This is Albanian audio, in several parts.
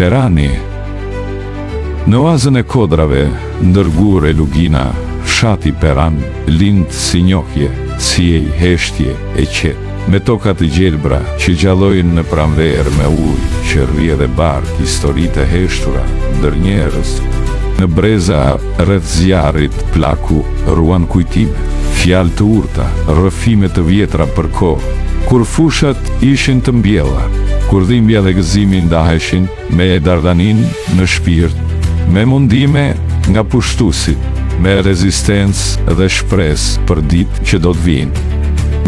Perani. Në oazën e kodrave, ndërgur e lugina, fshati Peran lind si njohje, si e heshtje e qetë, me tokat e gjelbra që gjallojnë në pranver me ujë që rrje dhe bark, historitë e heshtura ndër njerëz. Në breza rreth zjarrit plaku ruan kujtime, fjalë të urta, rrëfime të vjetra për kohë, kur fushat ishin të mbjella, kur dhimbja dhe gëzimi ndaheshin me dardanin në shpirt, me mundime nga pushtusit, me rezistencë dhe shpresë për ditë që do të vinë.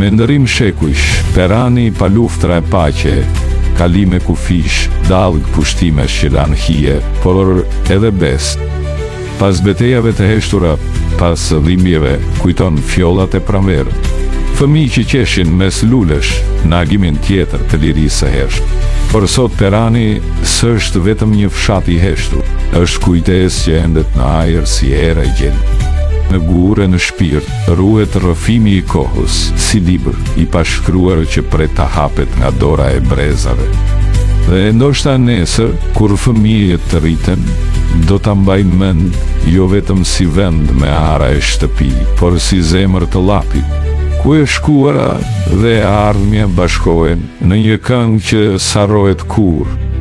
Me ndërim shekujsh, Perani pa luftra e paqe, kalime kufish, dalg pushtimesh që lanë hije, por edhe bes. Pas betejave të heshtura, pas dhimbjeve, kujton fjollat e pranverët. Fëmijë që qeshin mes lulesh në agimin tjetër të lirisë së hershme. Por sot Perani s'është vetëm një fshat i heshtur, është kujtesë që endet në ajër si era e gjelbër. Në gurë e në shpirt, ruhet rrëfimi i kohës, si libër i pashkruar që pret ta hapet nga dora e brezave. Dhe ndoshta nesër, kur fëmijët të rriten, do ta mbajnë mend jo vetëm si vend me ara e shtëpi, por si zemër të llapit, ku e shkuara dhe ardhmja bashkohen në një këngë që s'harrohet kurrë.